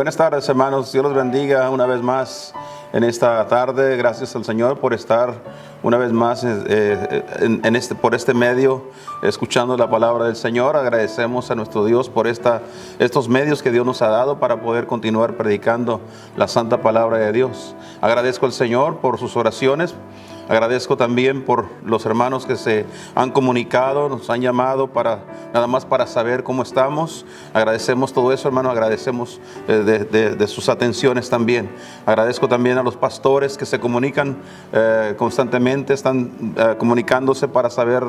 Buenas tardes, hermanos. Dios los bendiga una vez más en esta tarde. Gracias al Señor por estar una vez más por este medio, escuchando la palabra del Señor. Agradecemos a nuestro Dios por estos medios que Dios nos ha dado para poder continuar predicando la santa palabra de Dios. Agradezco al Señor por sus oraciones. Agradezco también por los hermanos que se han comunicado, nos han llamado nada más para saber cómo estamos. Agradecemos todo eso, hermano. Agradecemos de sus atenciones también. Agradezco también a los pastores que se comunican constantemente, están comunicándose para saber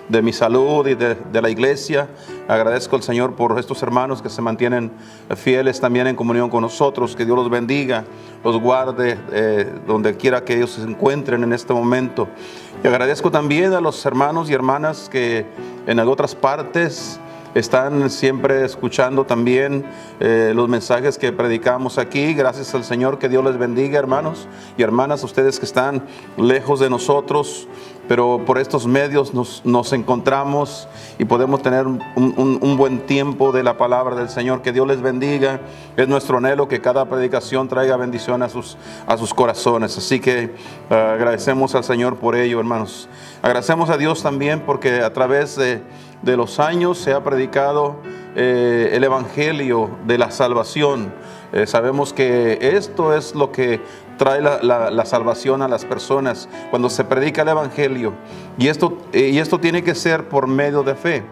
de mi salud y de la iglesia. Agradezco al Señor por estos hermanos que se mantienen fieles también en comunión con nosotros. Que Dios los bendiga, los guarde donde quiera que ellos se encuentren en este momento. Y agradezco también a los hermanos y hermanas que en otras partes están siempre escuchando también los mensajes que predicamos aquí. Gracias al Señor, que Dios les bendiga, hermanos y hermanas, ustedes que están lejos de nosotros, pero por estos medios nos encontramos y podemos tener un buen tiempo de la palabra del Señor. Que Dios les bendiga. Es nuestro anhelo que cada predicación traiga bendición a sus corazones. Así que agradecemos al Señor por ello, hermanos. Agradecemos a Dios también porque a través de los años se ha predicado el evangelio de la salvación. Sabemos que esto es lo que trae la salvación a las personas cuando se predica el evangelio, y esto tiene que ser por medio de fe.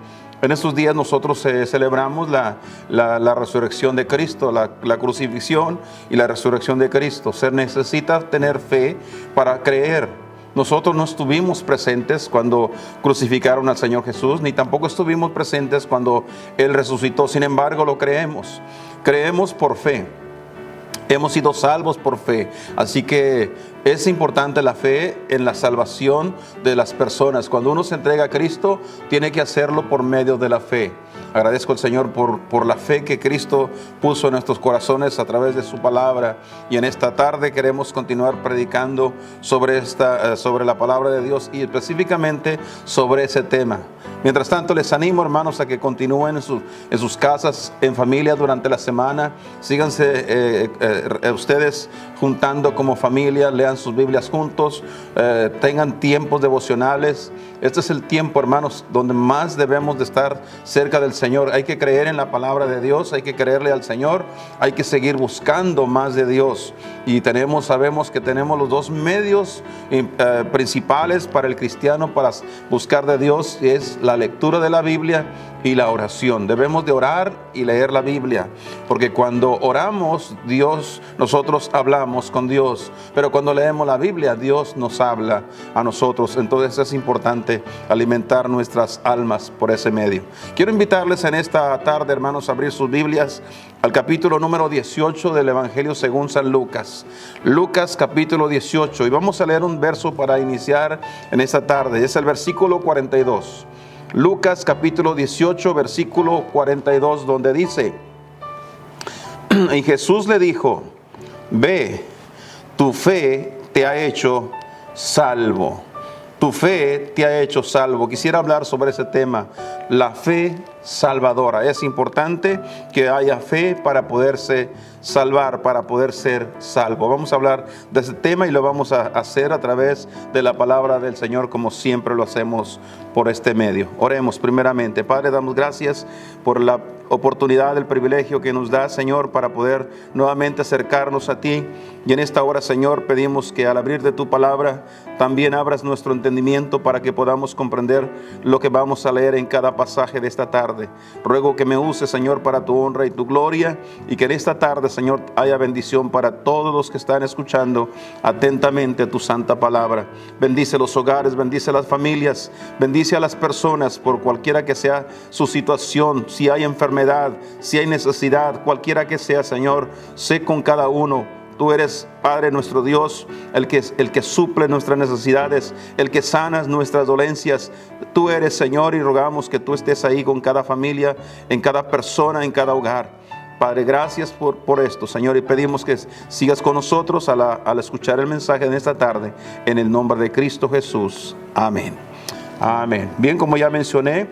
En estos días nosotros celebramos la resurrección de Cristo, la crucifixión y la resurrección de Cristo. Se necesita tener fe para creer. Nosotros no estuvimos presentes cuando crucificaron al Señor Jesús, ni tampoco estuvimos presentes cuando Él resucitó. Sin embargo, lo creemos. Creemos por fe. Hemos sido salvos por fe. Así que es importante la fe en la salvación de las personas. Cuando uno se entrega a Cristo, tiene que hacerlo por medio de la fe. Agradezco al Señor por la fe que Cristo puso en nuestros corazones a través de su palabra. Y en esta tarde queremos continuar predicando sobre la palabra de Dios y específicamente sobre ese tema. Mientras tanto, les animo, hermanos, a que continúen en sus casas, en familia durante la semana. Síganse ustedes juntando como familia, lean sus Biblias juntos, tengan tiempos devocionales. Este es el tiempo, hermanos, donde más debemos de estar cerca del Señor. Hay que creer en la palabra de Dios, hay que creerle al Señor, hay que seguir buscando más de Dios. Y sabemos que tenemos los dos medios principales para el cristiano para buscar de Dios, y es la lectura de la Biblia y la oración. Debemos de orar y leer la Biblia, porque cuando oramos, nosotros hablamos con Dios, pero cuando leemos la Biblia, Dios nos habla a nosotros. Entonces es importante alimentar nuestras almas por ese medio. Quiero invitarles en esta tarde, hermanos, a abrir sus Biblias al capítulo número 18 del Evangelio según San Lucas. Lucas capítulo 18, y vamos a leer un verso para iniciar en esta tarde. Es el versículo 42. Lucas capítulo 18, versículo 42, donde dice: y Jesús le dijo: ve, tu fe te ha hecho salvo. Tu fe te ha hecho salvo. Quisiera hablar sobre ese tema, la fe salvadora. Es importante que haya fe para poderse salvar, para poder ser salvo. Vamos a hablar de ese tema y lo vamos a hacer a través de la palabra del Señor, como siempre lo hacemos por este medio. Oremos primeramente. Padre, damos gracias por la oportunidad, el privilegio que nos da, Señor, para poder nuevamente acercarnos a ti. Y en esta hora, Señor, pedimos que al abrir de tu palabra también abras nuestro entendimiento para que podamos comprender lo que vamos a leer en cada pasaje de esta tarde. Ruego que me uses, Señor, para tu honra y tu gloria, y que en esta tarde, Señor, haya bendición para todos los que están escuchando atentamente tu santa palabra. Bendice los hogares, bendice las familias, bendice a las personas por cualquiera que sea su situación. Si hay enfermedad, si hay necesidad, cualquiera que sea, Señor, sé con cada uno. Tú eres, Padre, nuestro Dios, el que suple nuestras necesidades, el que sanas nuestras dolencias. Tú eres, Señor, y rogamos que tú estés ahí con cada familia, en cada persona, en cada hogar. Padre, gracias por esto, Señor, y pedimos que sigas con nosotros al escuchar el mensaje de esta tarde, en el nombre de Cristo Jesús. Amén. Amén. Bien, como ya mencioné,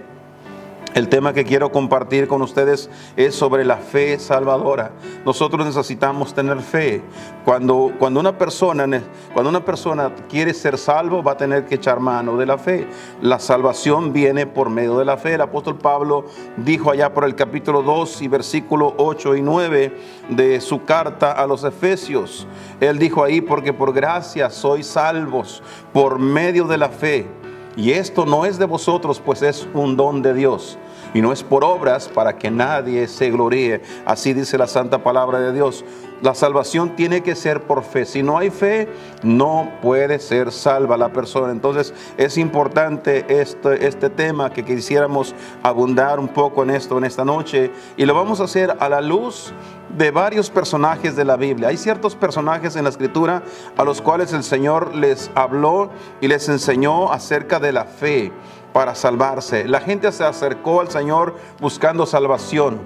El tema que quiero compartir con ustedes es sobre la fe salvadora. Nosotros necesitamos tener fe. Cuando una persona quiere ser salvo, va a tener que echar mano de la fe. La salvación viene por medio de la fe. El apóstol Pablo dijo allá por el capítulo 2 y versículo 8 y 9 de su carta a los Efesios. Él dijo ahí: porque por gracia sois salvos por medio de la fe. Y esto no es de vosotros, pues es un don de Dios. Y no es por obras, para que nadie se gloríe. Así dice la santa palabra de Dios. La salvación tiene que ser por fe. Si no hay fe, no puede ser salva la persona. Entonces es importante este tema, que quisiéramos abundar un poco en esto en esta noche. Y lo vamos a hacer a la luz de varios personajes de la Biblia. Hay ciertos personajes en la Escritura a los cuales el Señor les habló y les enseñó acerca de la fe para salvarse. La gente se acercó al Señor buscando salvación,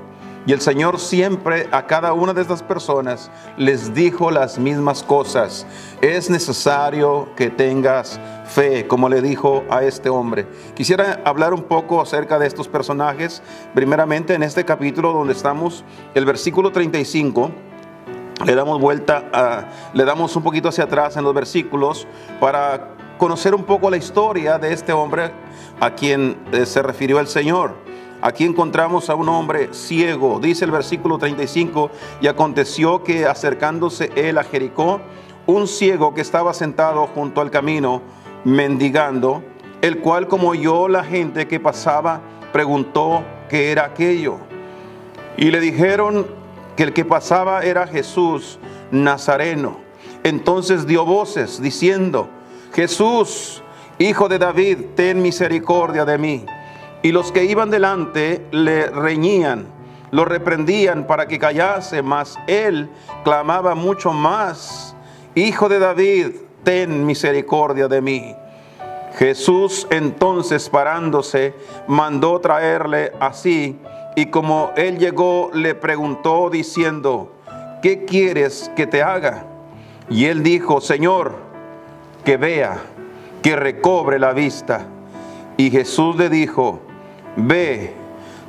y el Señor siempre a cada una de estas personas les dijo las mismas cosas. Es necesario que tengas fe, como le dijo a este hombre. Quisiera hablar un poco acerca de estos personajes. Primeramente, en este capítulo donde estamos, el versículo 35, le damos un poquito hacia atrás en los versículos para conocer un poco la historia de este hombre a quien se refirió el Señor. Aquí encontramos a un hombre ciego. Dice el versículo 35: y aconteció que, acercándose él a Jericó, un ciego que estaba sentado junto al camino mendigando, el cual, como oyó la gente que pasaba, preguntó qué era aquello. Y le dijeron que el que pasaba era Jesús Nazareno. Entonces dio voces diciendo: Jesús, Hijo de David, ten misericordia de mí. Y los que iban delante le reñían, lo reprendían para que callase, mas él clamaba mucho más: Hijo de David, ten misericordia de mí. Jesús entonces, parándose, mandó traerle así, y como él llegó, le preguntó diciendo: ¿qué quieres que te haga? Y él dijo: Señor, que vea, que recobre la vista. Y Jesús le dijo: ve,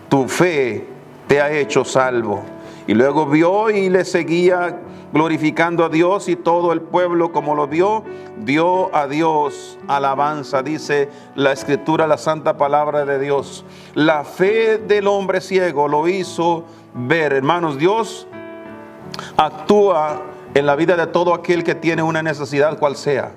tu fe te ha hecho salvo. Y luego vio y le seguía glorificando a Dios, y todo el pueblo, como lo vio, dio a Dios alabanza. Dice la Escritura, la santa palabra de Dios. La fe del hombre ciego lo hizo ver. Hermanos, Dios actúa en la vida de todo aquel que tiene una necesidad, cual sea.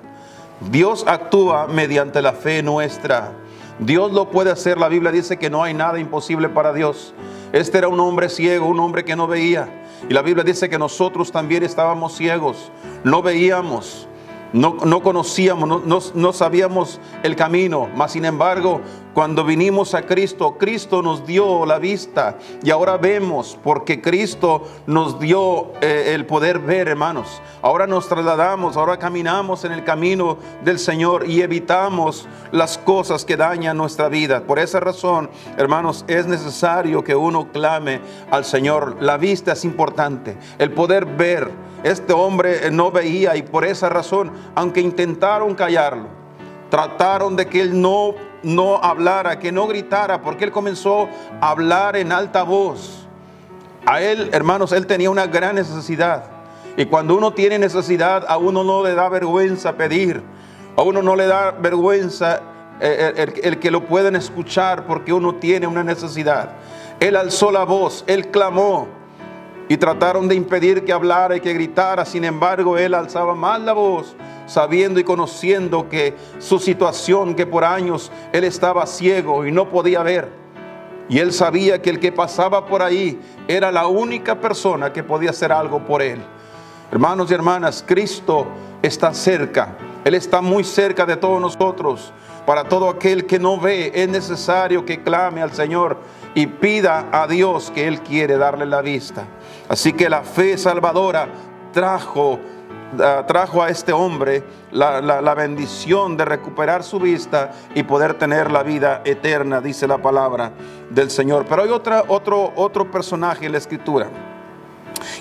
Dios actúa mediante la fe nuestra. Dios lo puede hacer. La Biblia dice que no hay nada imposible para Dios. Este era un hombre ciego, un hombre que no veía. Y la Biblia dice que nosotros también estábamos ciegos. No veíamos, no conocíamos, no sabíamos el camino. Mas sin embargo, cuando vinimos a Cristo, Cristo nos dio la vista. Y ahora vemos, porque Cristo nos dio el poder ver, hermanos. Ahora nos trasladamos, ahora caminamos en el camino del Señor y evitamos las cosas que dañan nuestra vida. Por esa razón, hermanos, es necesario que uno clame al Señor. La vista es importante, el poder ver. Este hombre no veía, y por esa razón, aunque intentaron callarlo, trataron de que él no hablara, que no gritara, porque él comenzó a hablar en alta voz. A él, hermanos, él tenía una gran necesidad. Y cuando uno tiene necesidad, a uno no le da vergüenza pedir. A uno no le da vergüenza el que lo puedan escuchar, porque uno tiene una necesidad. Él alzó la voz, él clamó, y trataron de impedir que hablara y que gritara. Sin embargo, él alzaba más la voz, sabiendo y conociendo que su situación, que por años él estaba ciego y no podía ver. Y él sabía que el que pasaba por ahí era la única persona que podía hacer algo por él. Hermanos y hermanas, Cristo está cerca. Él está muy cerca de todos nosotros. Para todo aquel que no ve, es necesario que clame al Señor y pida a Dios, que Él quiere darle la vista. Así que la fe salvadora trajo a este hombre la bendición de recuperar su vista y poder tener la vida eterna, dice la palabra del Señor. Pero hay otro personaje en la Escritura,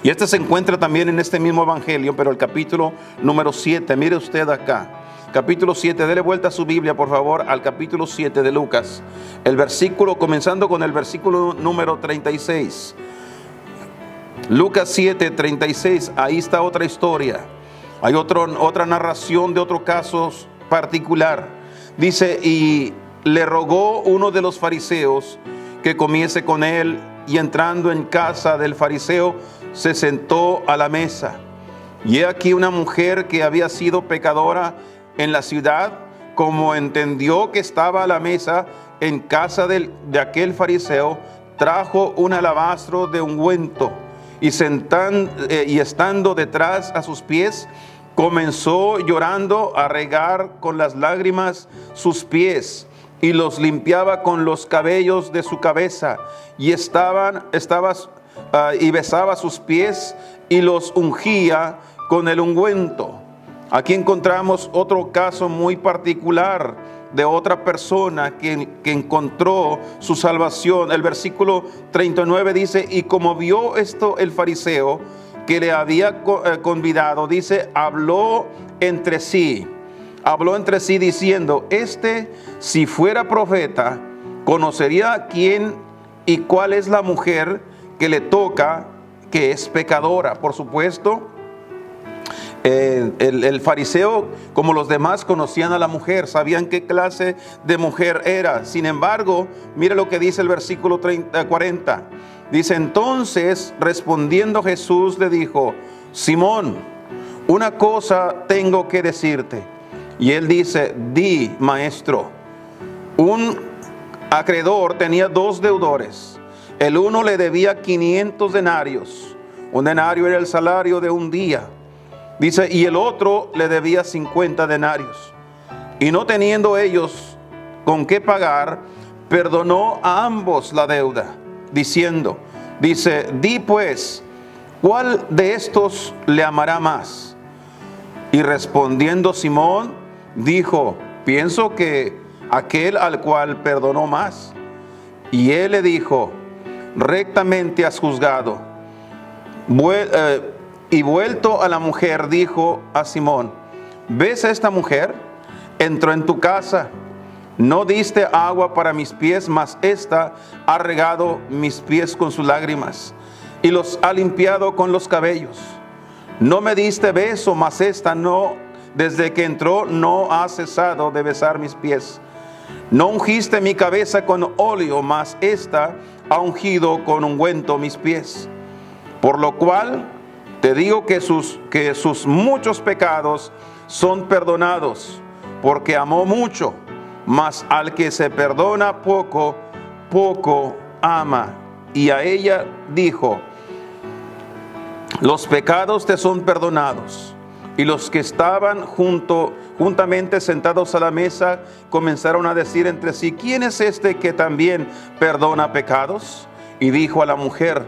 y este se encuentra también en este mismo evangelio, pero el capítulo número 7. Mire usted acá. capítulo 7. Dele vuelta a su Biblia, por favor, al capítulo 7 de Lucas. El versículo, comenzando con el versículo número 36. Lucas 7, 36. Ahí está otra historia. Hay otra narración de otro caso particular. Dice, y le rogó uno de los fariseos que comiese con él, y entrando en casa del fariseo, se sentó a la mesa. Y he aquí una mujer que había sido pecadora en la ciudad, como entendió que estaba a la mesa en casa de aquel fariseo, trajo un alabastro de ungüento, y estando detrás a sus pies, comenzó llorando a regar con las lágrimas sus pies, y los limpiaba con los cabellos de su cabeza, y y besaba sus pies y los ungía con el ungüento. Aquí encontramos otro caso muy particular de otra persona que encontró su salvación. El versículo 39 dice, y como vio esto el fariseo que le había convidado, dice, habló entre sí diciendo, si fuera profeta, conocería quién y cuál es la mujer que le toca, que es pecadora. Por supuesto, el fariseo, como los demás, conocían a la mujer, sabían qué clase de mujer era. Sin embargo, mire lo que dice el versículo 40. Dice, entonces respondiendo Jesús le dijo, Simón, una cosa tengo que decirte. Y él dice, di, maestro. Un acreedor tenía 2 deudores. El uno le debía 500 denarios. Un denario era el salario de un día. Dice, y el otro le debía 50 denarios. Y no teniendo ellos con qué pagar, perdonó a ambos la deuda, diciendo, di pues, ¿cuál de estos le amará más? Y respondiendo Simón, dijo, pienso que aquel al cual perdonó más. Y él le dijo, rectamente has juzgado. Y vuelto a la mujer, dijo a Simón, ¿ves a esta mujer? Entró en tu casa, no diste agua para mis pies, mas ésta ha regado mis pies con sus lágrimas y los ha limpiado con los cabellos. No me diste beso, mas ésta no, desde que entró, no ha cesado de besar mis pies. No ungiste mi cabeza con óleo, mas ésta ha ungido con ungüento mis pies. Por lo cual te digo que sus muchos pecados son perdonados, porque amó mucho, mas al que se perdona poco, poco ama. Y a ella dijo, los pecados te son perdonados. Y los que estaban juntamente sentados a la mesa comenzaron a decir entre sí, ¿quién es este que también perdona pecados? Y dijo a la mujer,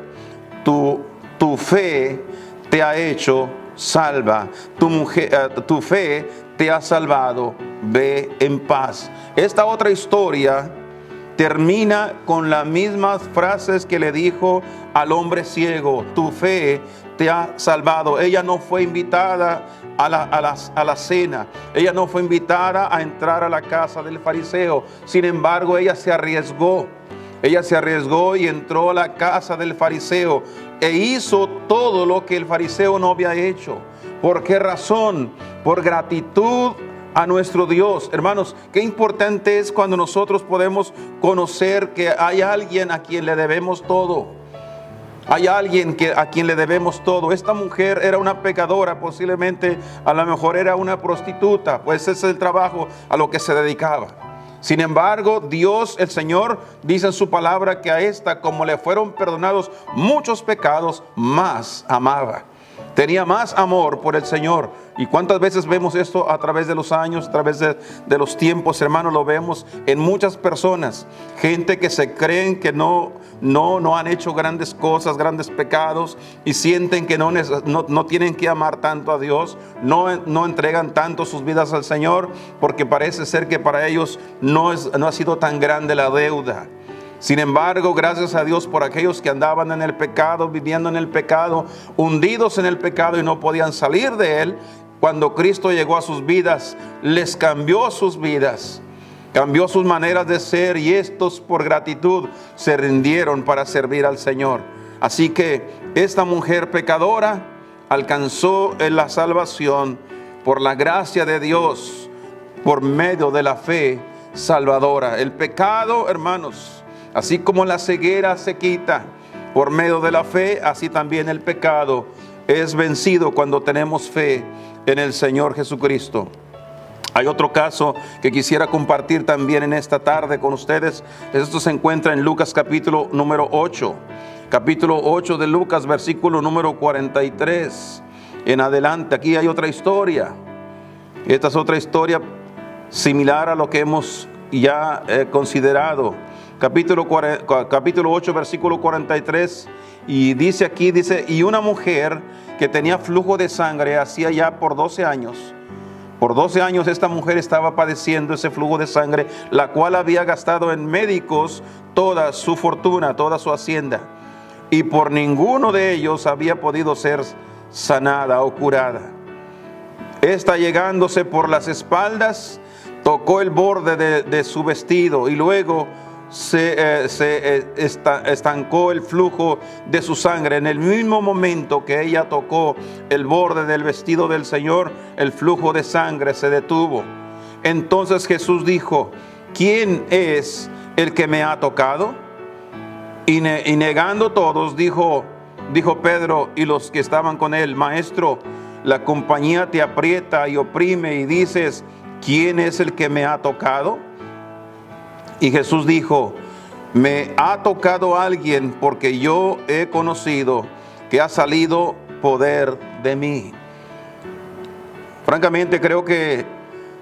tu fe te ha hecho salva, tu fe te ha salvado, ve en paz. Esta otra historia termina con las mismas frases que le dijo al hombre ciego, tu fe te ha salvado. Ella no fue invitada a la cena, ella no fue invitada a entrar a la casa del fariseo. Sin embargo, ella se arriesgó y entró a la casa del fariseo e hizo todo lo que el fariseo no había hecho. ¿Por qué razón? Por gratitud a nuestro Dios. Hermanos, qué importante es cuando nosotros podemos conocer que hay alguien a quien le debemos todo. Hay alguien a quien le debemos todo. Esta mujer era una pecadora, posiblemente a lo mejor era una prostituta, pues ese es el trabajo a lo que se dedicaba. Sin embargo, Dios, el Señor, dice en su palabra que a esta, como le fueron perdonados muchos pecados, más amaba. Tenía más amor por el Señor. ¿Y cuántas veces vemos esto a través de los años, a través de los tiempos, hermanos? Lo vemos en muchas personas. Gente que se creen que no han hecho grandes cosas, grandes pecados, y sienten que no tienen que amar tanto a Dios, no entregan tanto sus vidas al Señor, porque parece ser que para ellos no ha sido tan grande la deuda. Sin embargo, gracias a Dios por aquellos que andaban en el pecado, viviendo en el pecado, hundidos en el pecado y no podían salir de él. cuando Cristo llegó a sus vidas, les cambió sus vidas, cambió sus maneras de ser, y estos por gratitud se rindieron para servir al Señor. Así que esta mujer pecadora alcanzó la salvación por la gracia de Dios, por medio de la fe salvadora. El pecado, hermanos, así como la ceguera se quita por medio de la fe, así también el pecado es vencido cuando tenemos fe en el Señor Jesucristo. Hay otro caso que quisiera compartir también en esta tarde con ustedes. Esto se encuentra en Lucas capítulo número 8. Capítulo 8 de Lucas, versículo número 43 en adelante. Aquí hay otra historia. Esta es otra historia similar a lo que hemos ya considerado. Capítulo 8, versículo 43. Y dice aquí, y una mujer que tenía flujo de sangre hacía ya por 12 años. Por 12 años esta mujer estaba padeciendo ese flujo de sangre, la cual había gastado en médicos toda su fortuna, toda su hacienda. Y por ninguno de ellos había podido ser sanada o curada. Esta, llegándose por las espaldas, tocó el borde de su vestido, y luego se estancó el flujo de su sangre. En el mismo momento que ella tocó el borde del vestido del Señor, el flujo de sangre se detuvo. Entonces Jesús dijo: ¿quién es el que me ha tocado? Y negando todos, dijo Pedro y los que estaban con él: Maestro, la compañía te aprieta y oprime y dices: ¿quién es el que me ha tocado? Y Jesús dijo: me ha tocado alguien, porque yo he conocido que ha salido poder de mí. Francamente, creo que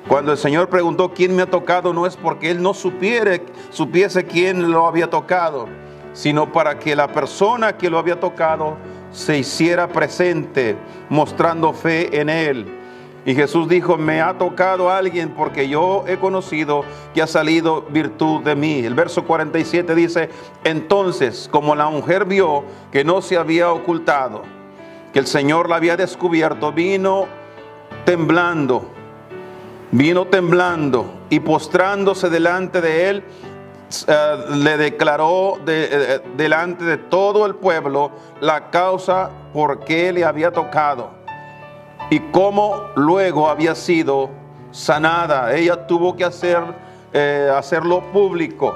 cuando el Señor preguntó quién me ha tocado, no es porque Él no supiese quién lo había tocado, sino para que la persona que lo había tocado se hiciera presente, mostrando fe en Él. Y Jesús dijo: me ha tocado alguien, porque yo he conocido que ha salido virtud de mí. El verso 47 dice: entonces, como la mujer vio que no se había ocultado, que el Señor la había descubierto, vino temblando, y postrándose delante de él, le declaró delante de todo el pueblo la causa por qué le había tocado y cómo luego había sido sanada. Ella tuvo que hacerlo público,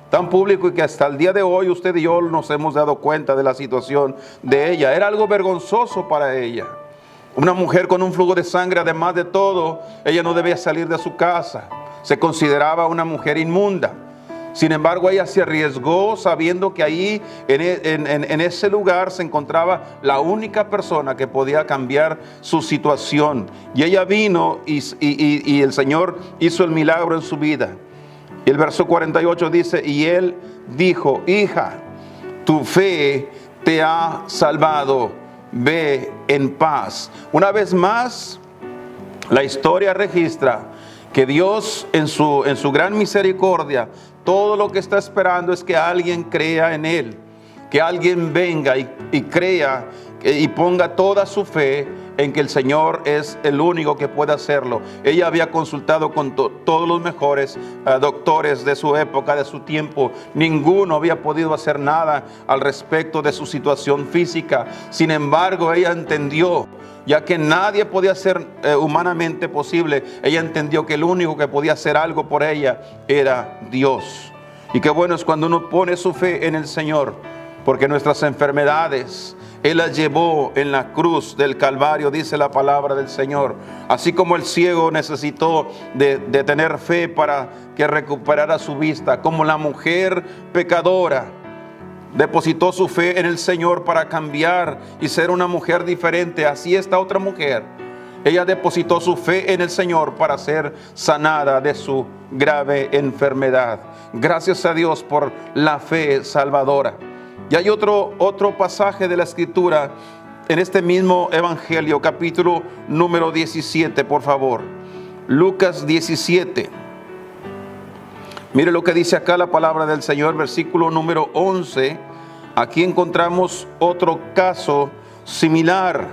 tan público, y que hasta el día de hoy usted y yo nos hemos dado cuenta de la situación de ella. Era algo vergonzoso para ella. Una mujer con un flujo de sangre, además de todo, ella no debía salir de su casa. Se consideraba una mujer inmunda. Sin embargo, ella se arriesgó, sabiendo que ahí en ese lugar se encontraba la única persona que podía cambiar su situación. Y ella vino y el Señor hizo el milagro en su vida. Y el verso 48 dice: y él dijo: hija, tu fe te ha salvado, ve en paz. Una vez más, la historia registra que Dios en su gran misericordia, todo lo que está esperando es que alguien crea en Él, que alguien venga y crea y ponga toda su fe en que el Señor es el único que puede hacerlo. Ella había consultado con todos los mejores doctores de su época, de su tiempo. Ninguno había podido hacer nada al respecto de su situación física. Sin embargo, ella entendió, ya que nadie podía hacer humanamente posible, ella entendió que el único que podía hacer algo por ella era Dios. Y qué bueno es cuando uno pone su fe en el Señor, porque nuestras enfermedades Él las llevó en la cruz del Calvario, dice la palabra del Señor. Así como el ciego necesitó de tener fe para que recuperara su vista, como la mujer pecadora depositó su fe en el Señor para cambiar y ser una mujer diferente, así esta otra mujer, ella depositó su fe en el Señor para ser sanada de su grave enfermedad. Gracias a Dios por la fe salvadora. Y hay otro pasaje de la Escritura en este mismo Evangelio, capítulo número 17, por favor. Lucas 17. Mire lo que dice acá la palabra del Señor, versículo número 11. Aquí encontramos otro caso similar.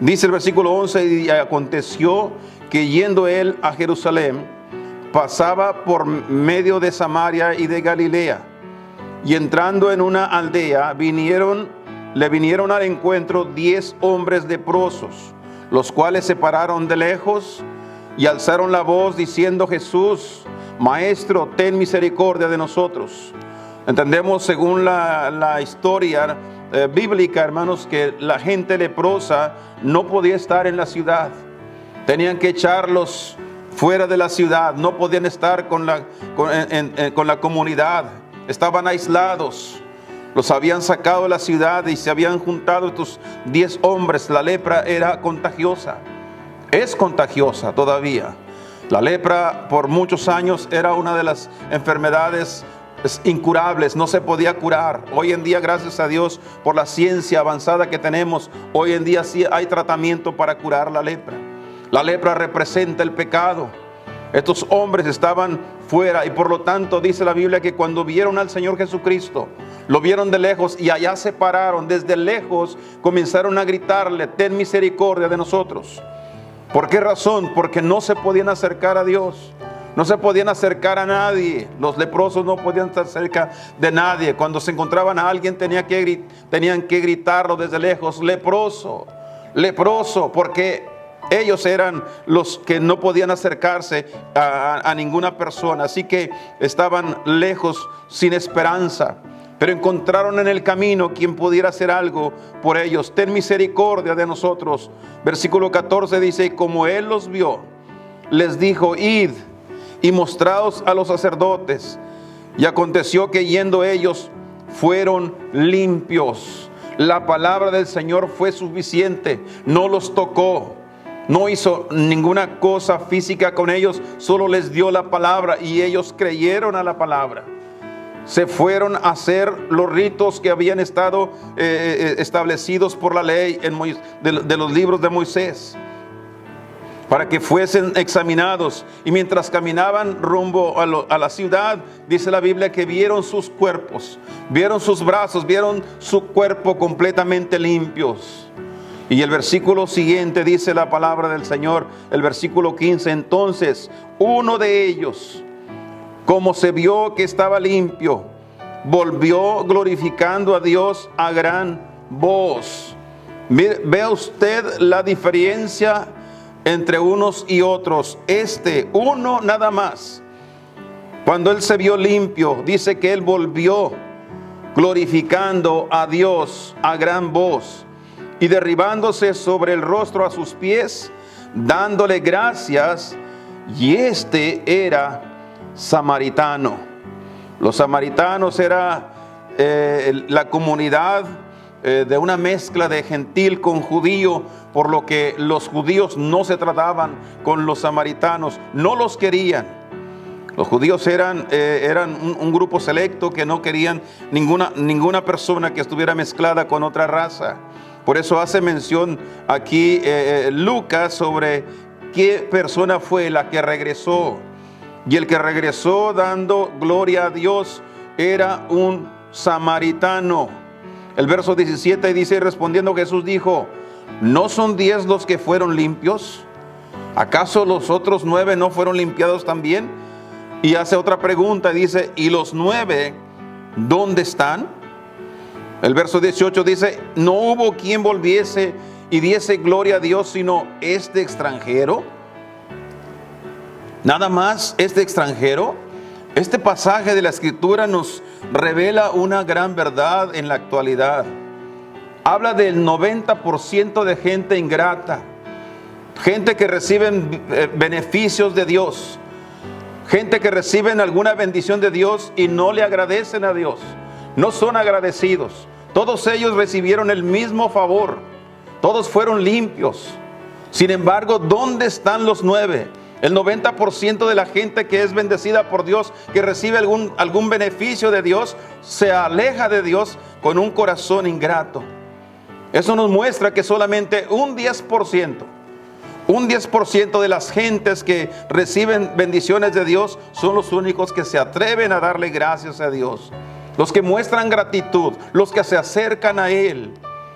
Dice el versículo 11, y aconteció que yendo él a Jerusalén, pasaba por medio de Samaria y de Galilea. Y entrando en una aldea, le vinieron al encuentro 10 hombres leprosos, los cuales se pararon de lejos y alzaron la voz diciendo: Jesús, Maestro, ten misericordia de nosotros. Entendemos según la historia bíblica, hermanos, que la gente leprosa no podía estar en la ciudad. Tenían que echarlos fuera de la ciudad. No podían estar con la comunidad. Estaban aislados. Los habían sacado de la ciudad y se habían juntado estos 10 hombres. La lepra era contagiosa. Es contagiosa todavía. La lepra por muchos años era una de las enfermedades incurables, no se podía curar. Hoy en día, gracias a Dios por la ciencia avanzada que tenemos, hoy en día sí hay tratamiento para curar la lepra. La lepra representa el pecado. Estos hombres estaban fuera y por lo tanto dice la Biblia que cuando vieron al Señor Jesucristo, lo vieron de lejos y allá se pararon. Desde lejos comenzaron a gritarle: ten misericordia de nosotros. ¿Por qué razón? Porque no se podían acercar a Dios. No se podían acercar a nadie. Los leprosos no podían estar cerca de nadie. Cuando se encontraban a alguien tenían que gritarlo desde lejos: leproso, leproso, porque ellos eran los que no podían acercarse a ninguna persona. Así que estaban lejos, sin esperanza. Pero encontraron en el camino quien pudiera hacer algo por ellos. Ten misericordia de nosotros. Versículo 14 dice: y como él los vio, les dijo: id y mostraos a los sacerdotes. Y aconteció que yendo ellos, fueron limpios. La palabra del Señor fue suficiente. No los tocó, no hizo ninguna cosa física con ellos, solo les dio la palabra y ellos creyeron a la palabra. Se fueron a hacer los ritos que habían estado establecidos por la ley de los libros de Moisés, para que fuesen examinados. Y mientras caminaban rumbo a la ciudad, dice la Biblia que vieron sus cuerpos, vieron sus brazos, vieron su cuerpo completamente limpios. Y el versículo siguiente dice la palabra del Señor, el versículo 15: entonces uno de ellos, como se vio que estaba limpio, volvió glorificando a Dios a gran voz. Vea usted la diferencia entre unos y otros. Uno nada más, cuando él se vio limpio, dice que él volvió glorificando a Dios a gran voz y derribándose sobre el rostro a sus pies, dándole gracias. Y era samaritano. Los samaritanos era la comunidad de una mezcla de gentil con judío, por lo que los judíos no se trataban con los samaritanos, no los querían. Los judíos eran un grupo selecto que no querían ninguna persona que estuviera mezclada con otra raza. Por eso hace mención aquí Lucas sobre qué persona fue la que regresó. Y el que regresó dando gloria a Dios era un samaritano. El verso 17 dice: respondiendo Jesús dijo: ¿no son 10 los que fueron limpios? ¿Acaso los otros 9 no fueron limpiados también? Y hace otra pregunta, dice: ¿y los 9 dónde están? El verso 18 dice: ¿no hubo quien volviese y diese gloria a Dios sino este extranjero? Nada más este extranjero. Este pasaje de la Escritura nos revela una gran verdad en la actualidad. Habla del 90% de gente ingrata, gente que reciben beneficios de Dios, gente que reciben alguna bendición de Dios y no le agradecen a Dios, no son agradecidos. Todos ellos recibieron el mismo favor, todos fueron limpios. Sin embargo, ¿dónde están los 9? El 90% de la gente que es bendecida por Dios, que recibe algún beneficio de Dios, se aleja de Dios con un corazón ingrato. Eso nos muestra que solamente un 10% de las gentes que reciben bendiciones de Dios son los únicos que se atreven a darle gracias a Dios. Los que muestran gratitud, los que se acercan a Él.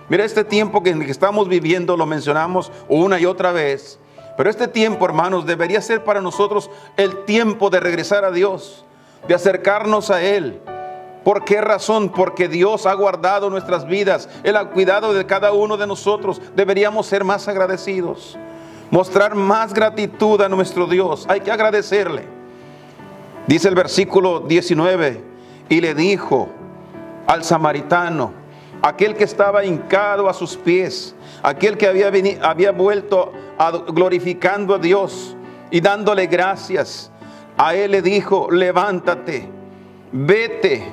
Mira, este tiempo que estamos viviendo lo mencionamos una y otra vez. Pero este tiempo, hermanos, debería ser para nosotros el tiempo de regresar a Dios, de acercarnos a Él. ¿Por qué razón? Porque Dios ha guardado nuestras vidas. Él ha cuidado de cada uno de nosotros. Deberíamos ser más agradecidos, mostrar más gratitud a nuestro Dios. Hay que agradecerle. Dice el versículo 19, y le dijo al samaritano, aquel que estaba hincado a sus pies, aquel que había vuelto glorificando a Dios y dándole gracias, a él le dijo, levántate, vete,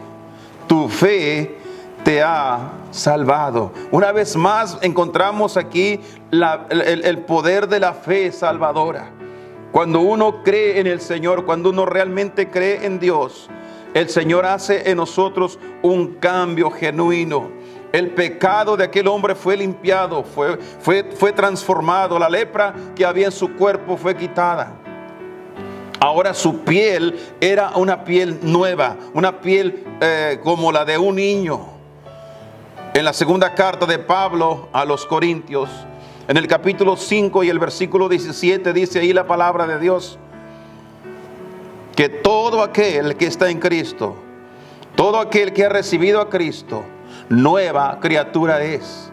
tu fe te ha salvado. Una vez más encontramos aquí el poder de la fe salvadora. Cuando uno cree en el Señor, cuando uno realmente cree en Dios, el Señor hace en nosotros un cambio genuino. El pecado de aquel hombre fue limpiado, fue transformado. La lepra que había en su cuerpo fue quitada. Ahora su piel era una piel nueva, una piel como la de un niño. En la segunda carta de Pablo a los Corintios, en el capítulo 5 y el versículo 17, dice ahí la palabra de Dios, que todo aquel que está en Cristo, todo aquel que ha recibido a Cristo, nueva criatura es.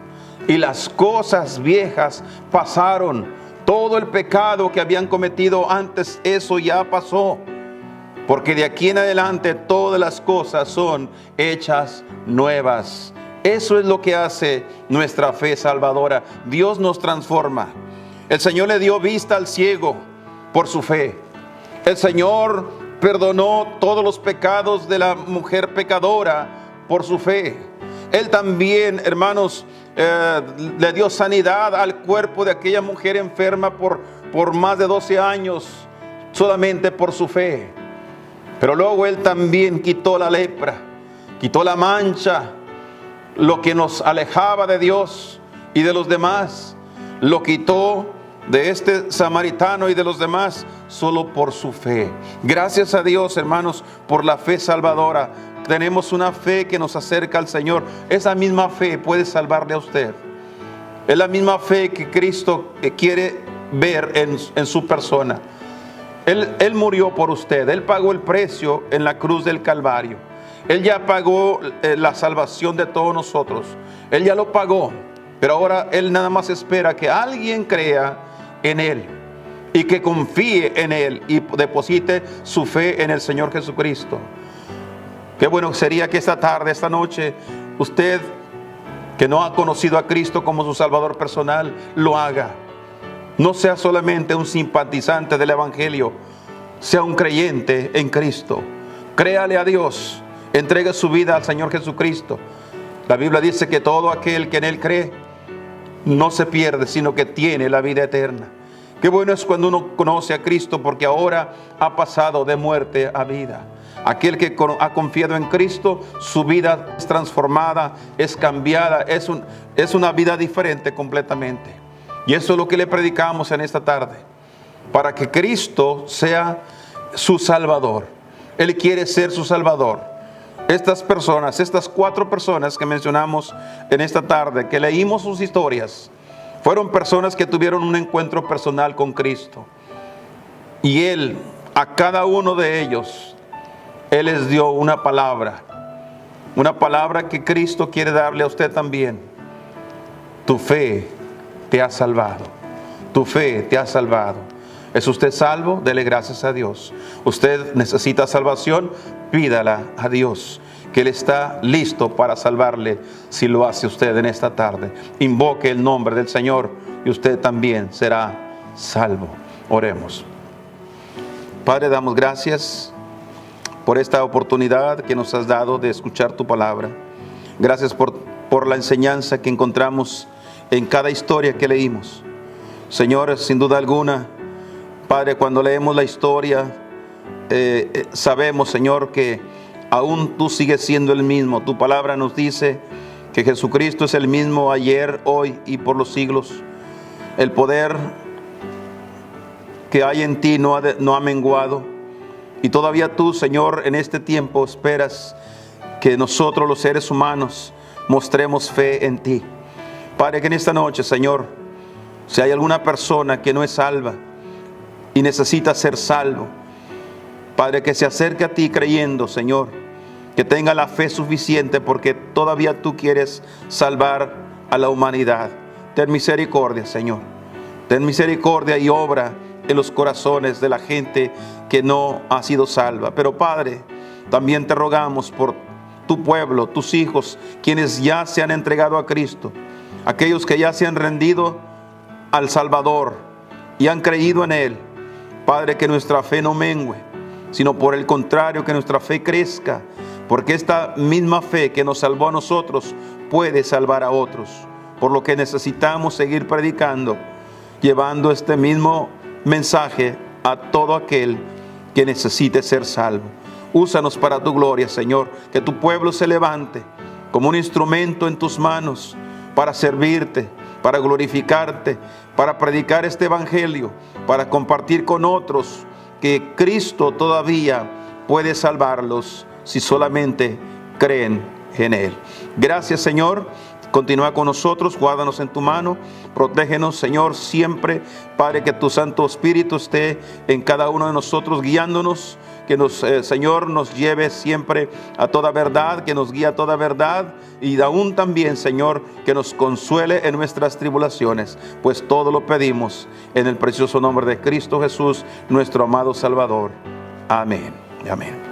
Y las cosas viejas pasaron. Todo el pecado que habían cometido antes, eso ya pasó. Porque de aquí en adelante todas las cosas son hechas nuevas. Eso es lo que hace nuestra fe salvadora. Dios nos transforma. El Señor le dio vista al ciego por su fe. El Señor perdonó todos los pecados de la mujer pecadora por su fe. Él también, hermanos, le dio sanidad al cuerpo de aquella mujer enferma por más de 12 años, solamente por su fe. Pero luego Él también quitó la lepra, quitó la mancha, lo que nos alejaba de Dios y de los demás, lo quitó de este samaritano y de los demás solo por su fe. Gracias a Dios, hermanos, por la fe salvadora. Tenemos una fe que nos acerca al Señor. Esa misma fe puede salvarle a usted. Es la misma fe que Cristo quiere ver en su persona. Él murió por usted. Él pagó el precio en la cruz del Calvario. Él ya pagó la salvación de todos nosotros. Él ya lo pagó. Pero ahora Él nada más espera que alguien crea en Él y que confíe en Él y deposite su fe en el Señor Jesucristo. Qué bueno sería que esta tarde, esta noche, usted que no ha conocido a Cristo como su Salvador personal, lo haga. No sea solamente un simpatizante del Evangelio, sea un creyente en Cristo. Créale a Dios, entregue su vida al Señor Jesucristo. La Biblia dice que todo aquel que en Él cree no se pierde, sino que tiene la vida eterna. Qué bueno es cuando uno conoce a Cristo, porque ahora ha pasado de muerte a vida. Aquel que ha confiado en Cristo, su vida es transformada, es cambiada, es una vida diferente completamente. Y eso es lo que le predicamos en esta tarde, para que Cristo sea su Salvador. Él quiere ser su Salvador. Estas personas, estas 4 personas que mencionamos en esta tarde, que leímos sus historias, fueron personas que tuvieron un encuentro personal con Cristo. Y Él, a cada uno de ellos, Él les dio una palabra que Cristo quiere darle a usted también. Tu fe te ha salvado. Tu fe te ha salvado. ¿Es usted salvo? Dele gracias a Dios. Usted necesita salvación, pídala a Dios, que Él está listo para salvarle si lo hace usted en esta tarde. Invoque el nombre del Señor y usted también será salvo. Oremos. Padre, damos gracias por esta oportunidad que nos has dado de escuchar tu palabra. Gracias por la enseñanza que encontramos en cada historia que leímos. Señor, sin duda alguna, Padre, cuando leemos la historia, sabemos, Señor, que aún tú sigues siendo el mismo. Tu palabra nos dice que Jesucristo es el mismo ayer, hoy y por los siglos. El poder que hay en ti no ha menguado. Y todavía tú, Señor, en este tiempo esperas que nosotros los seres humanos mostremos fe en ti. Padre, que en esta noche, Señor, si hay alguna persona que no es salva y necesita ser salvo, Padre, que se acerque a ti creyendo, Señor, que tenga la fe suficiente porque todavía tú quieres salvar a la humanidad. Ten misericordia, Señor. Ten misericordia y obra en los corazones de la gente que no ha sido salva. Pero Padre, también te rogamos por tu pueblo, tus hijos, quienes ya se han entregado a Cristo, aquellos que ya se han rendido al Salvador y han creído en Él. Padre, que nuestra fe no mengue, sino por el contrario, que nuestra fe crezca, porque esta misma fe que nos salvó a nosotros puede salvar a otros. Por lo que necesitamos seguir predicando, llevando este mismo mensaje a todo aquel que necesite ser salvo. Úsanos para tu gloria, Señor, que tu pueblo se levante como un instrumento en tus manos para servirte, para glorificarte, para predicar este evangelio, para compartir con otros que Cristo todavía puede salvarlos si solamente creen en Él. Gracias, Señor. Continúa con nosotros, guárdanos en tu mano, protégenos, Señor, siempre. Padre, que tu Santo Espíritu esté en cada uno de nosotros, guiándonos, que Señor, nos lleve siempre a toda verdad, que nos guíe a toda verdad, y aún también, Señor, que nos consuele en nuestras tribulaciones, pues todo lo pedimos en el precioso nombre de Cristo Jesús, nuestro amado Salvador. Amén. Amén.